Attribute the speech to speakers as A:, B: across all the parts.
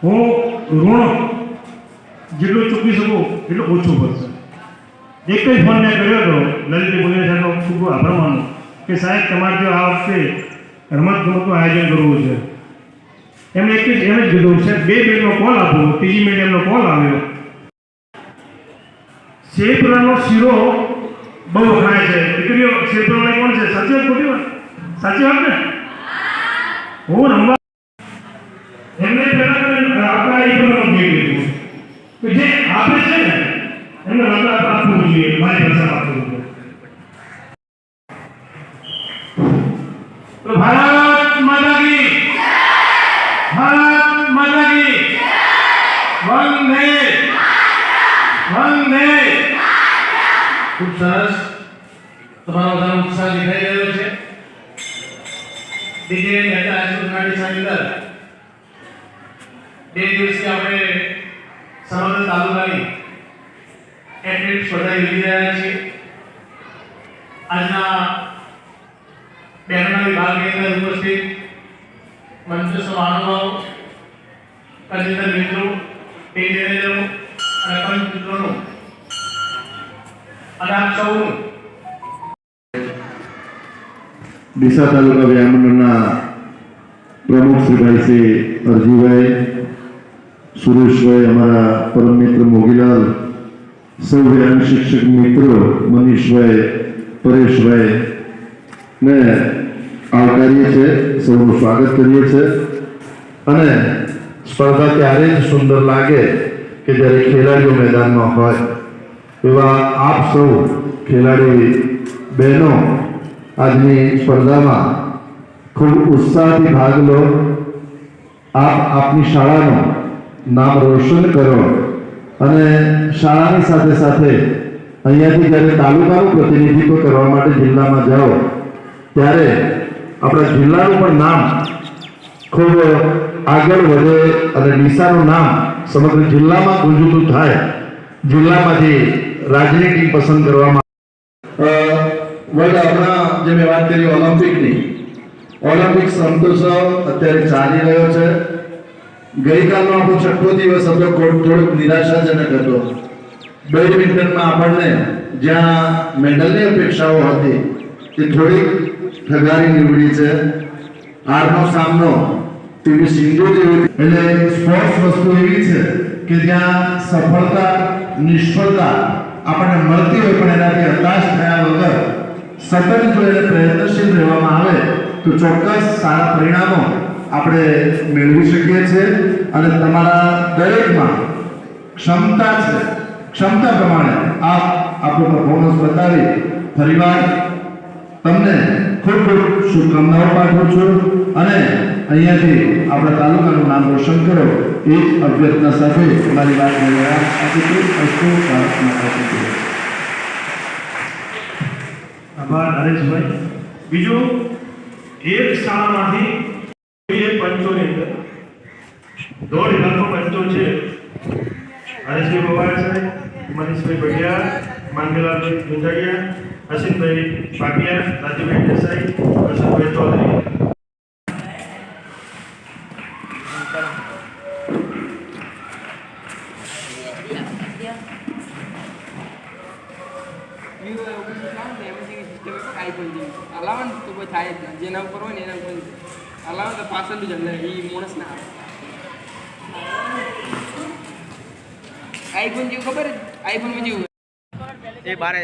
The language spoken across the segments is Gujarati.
A: હું ઋણ જેટલું ચૂકવી શકું એટલું ઓછું પડશે. એક જ ફોન મેં કર્યો હતો લલિત બોલે સાહેબનો ખૂબ આભાર માનું કે સાહેબ તમારે જો આ વખતે રમતગમતનું આયોજન કરવું છે. એમને એમ જ કીધું છે 2 મિનિટનો કોલ આપો. 3જી મિનિટ એમનો કોલ આવ્યો. શેપરાનો શીરો બહુ વખણાય છે. દીકરીઓ શેપરાને કોણ છે? સાચી વાત ખોટી વાત? સાચી વાત ને? હું રમવા એમને પહેલા આપણા એ પણ રમત દીધું કે જે આપે છે ને એમને રમત આપવું જોઈએ. મારી ભાષા આપવું જોઈએ. તો ભારત માતા કી ભારત માતા કી વંદે વંદે. ખૂબ સરસ. તમારો બધાનો ઉત્સાહ દેખાઈ રહ્યો છે. DJ મહેતા હાઈસ્કૂલ અંદર 2 દિવસથી આપણે સમગ્ર તાલુકાની એથ્લેટિક સ્પર્ધા યોજી રહ્યા છીએ. આજના બહેનોના વિભાગની અંદર ઉપસ્થિત મંચસ્થ મહાનુભાવો, કન્વીનર મિત્રો, ટીમ મેનેજરો અને પંચ મિત્રોનું અને આપ સૌનું
B: ડીસા તાલુકા વ્યાયામ મંડળના પ્રમુખ શ્રીભાઈ શ્રી અરજીભાઈ, સુરેશભાઈ, અમારા પરમ મિત્ર મોગીલાલ, સૌ વ્યાયામ શિક્ષક મિત્રો મનીષભાઈ, પરેશભાઈ ને આવકારીએ છીએ, સૌનું સ્વાગત કરીએ છીએ. અને સ્પર્ધા ત્યારે જ સુંદર લાગે કે જ્યારે ખેલાડીઓ મેદાનમાં હોય. એવા આપ સૌ ખેલાડી બહેનો આજની સ્પર્ધામાં ખૂબ ઉત્સાહથી ભાગ લો. આપ આપની શાળાનું નામ રોશન કરો અને શાળાની સાથે સાથે અહીંયાથી જ્યારે તાલુકાનું પ્રતિનિધિત્વ કરવા માટે જિલ્લામાં જાઓ ત્યારે આપણા જિલ્લાનું પણ નામ ખૂબ આગળ વધે અને ડીસાનું નામ સમગ્ર જિલ્લામાં ગુંજતું થાય. જિલ્લામાંથી રાજ્યની ટીમ પસંદ કરવામાં હમણાં જે મેં વાત કરી ઓલિમ્પિકની, ઓલિમ્પિક સંતોષો અત્યારે ચાલી રહ્યો છે. ગઈકાલનો આપણો 6થો દિવસ હતો, થોડોક નિરાશાજનક હતો. બેડમિન્ટનમાં આપણને જ્યાં મેડલની અપેક્ષાઓ હતી તે થોડીક ઠગારી નીવડી છે. હારનો સામનો પીવી સિંધુ જેવી. એટલે સ્પોર્ટ્સ વસ્તુ એવી છે કે જ્યાં સફળતા નિષ્ફળતા આપણને મળતી હોય પણ એનાથી હતાશ થયા વગર સતત જો એને પ્રયત્નશીલ રહેવામાં આવે તો ચોક્કસ સારા પરિણામો આપણે મેળવી શકીએ છીએ. અને તમારા દરેકમાં ક્ષમતા છે, ક્ષમતા પ્રમાણે આપ આપણું પરફોર્મન્સ બતાવી ફરીવાર તમને ખૂબ ખૂબ શુભકામનાઓ પાઠવું છું. અને અહીંયાથી આપણા તાલુકાનું નામ રોશન કરો એ જ અભ્યર્થના સાથે મારી વાત
A: આભાર હરેશભાઈ. બીજું, એક શાળામાંથી પંચોની અંદર દોઢ લાખો પંચો છે. હરેશભાઈ પવાર સાહેબ, મનીષભાઈ ભટિયા, માંગેલાલભાઈ ગુંજાડિયા, હસીનભાઈ પાટિયા, રાજુભાઈ દેસાઈ, હર્ષદભાઈ ચૌધરી.
C: અલાવન તો કોઈ થાય જ ના. જેના ઉપર હોય ને એના ઉપર અલાવન તો પાછળનું જ એટલે એ માણસ ના આવે. આઈફોન જેવું ખબર જ, આઈફોનમાં જેવું એ બારે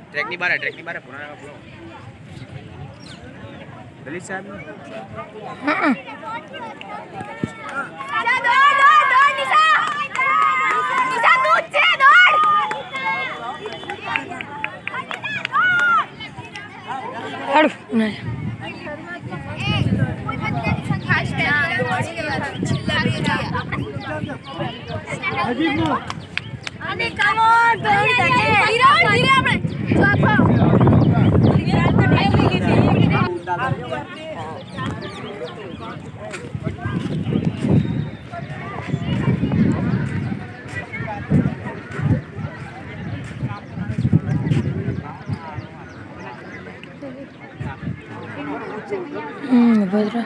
C: ટ્રેકની બારે પુરાણા પૂરો દલિત સાહેબ
D: અને કમ ઓન ધીરે ધીરે આપણે
E: ભદ્ર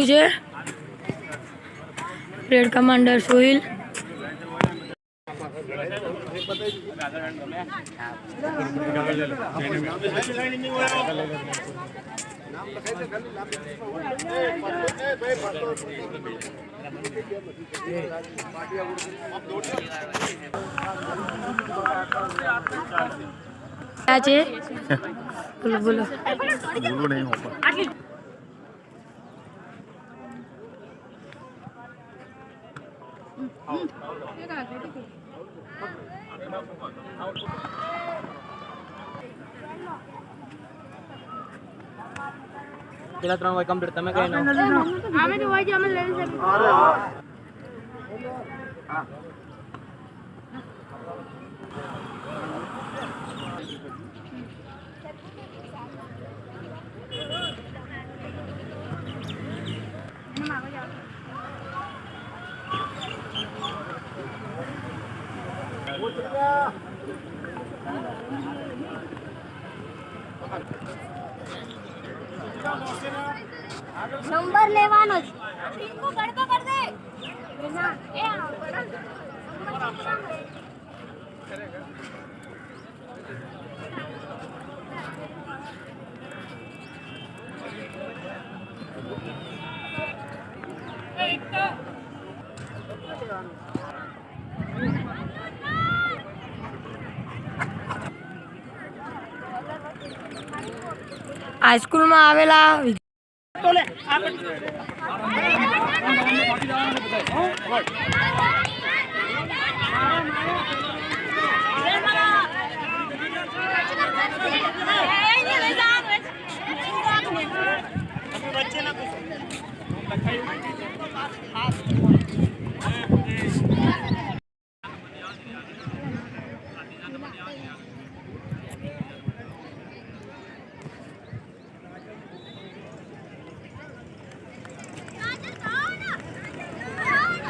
D: છે રેડ કમાન્ડર સોહિલ क्या છે બોલો બોલો
C: પેલા 3 હોય કમ્પ્લીટ તમે કઈ નાખો
D: અમે તો હોય જે અમે લઈ શકીએ નંબર લેવાનો છે પિંકુ ગડબો કર દે ના એ હાઈસ્કૂલમાં આવેલા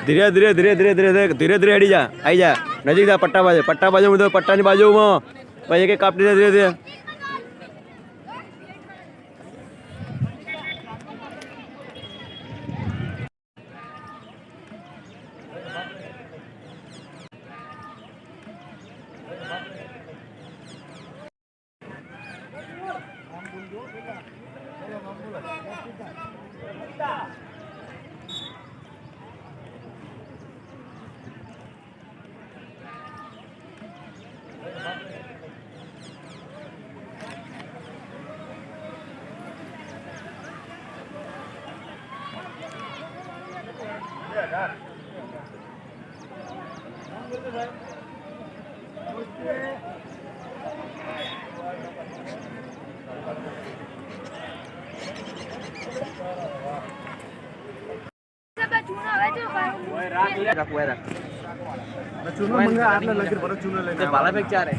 E: ધીરે ધીરે ધીરે ધીરે ધીરે ધીરે ધીરે ધીરે હેડી જા આવી જા નજીક જા પટ્ટા બાજુ બધો પટ્ટાની બાજુમાં પછી એક કાપી દે ધીરે ધીરે ભાલા ફેક ચારે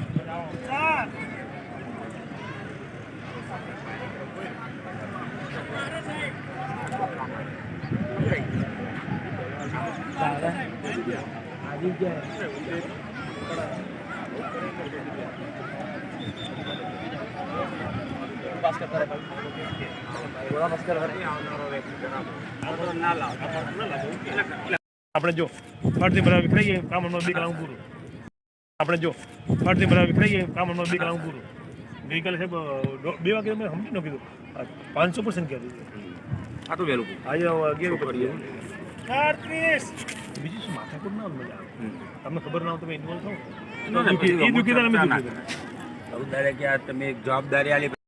A: આપણે જો ફરતી બરાબર વિખરાઈ ગઈ કામ હમણાં 2 કલાક પૂરું આપણે જો ફરતી બરાબર વિખરાઈ ગઈ કામ હમણાં 2 કલાક પૂરું ગઈકાલે સાહેબ 2 વાગે મેં સમજી ન કીધું 500% કીધું
E: આટલું વહેલું
A: આજે 11 ઉપર બીજી શું માથાકૂટ ના મજા આવે તમને ખબર ના હોય તમે ઇન્વોલ્વ થાવ એ દુઃખી તમે
E: જવાબદારી કે તમે એક જવાબદારી આલી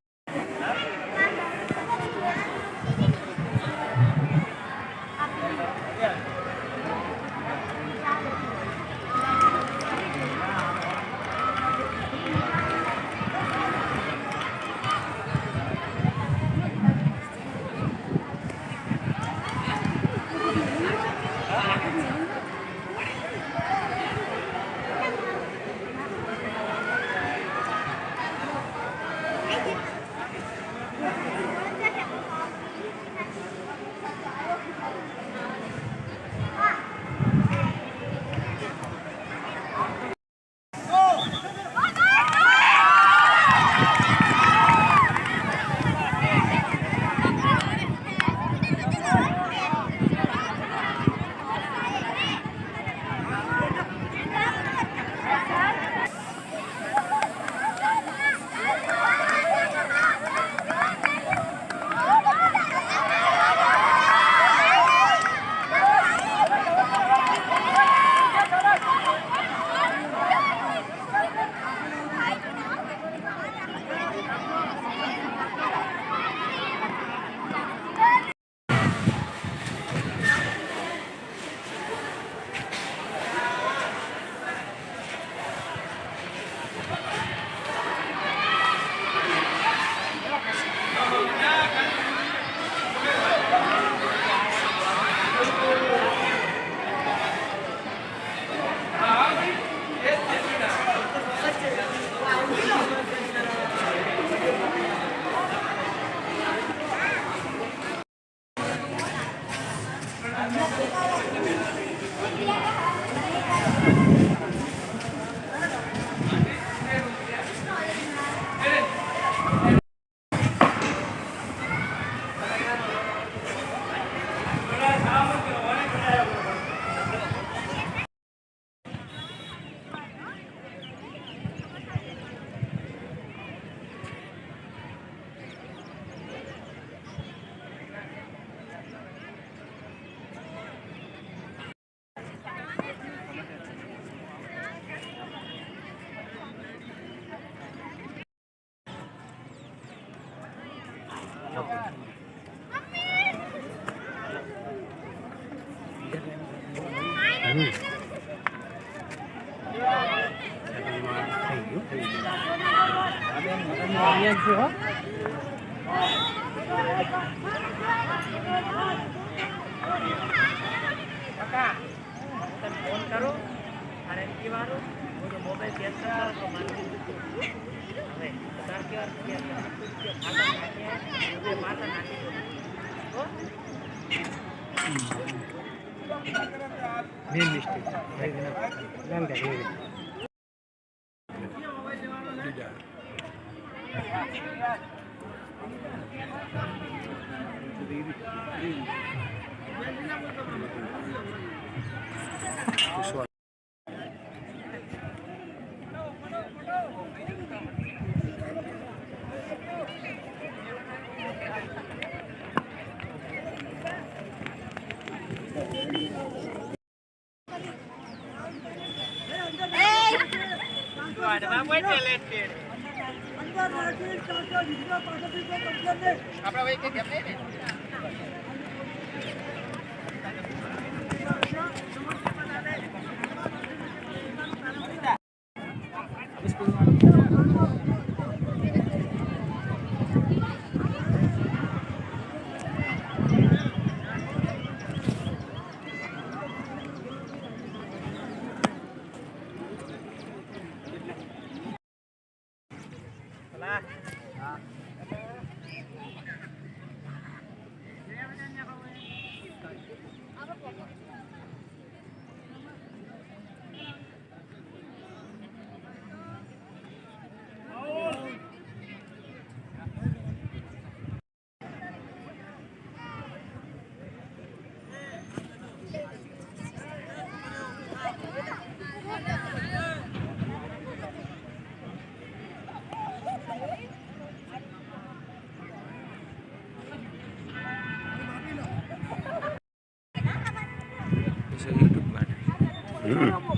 E: YouTube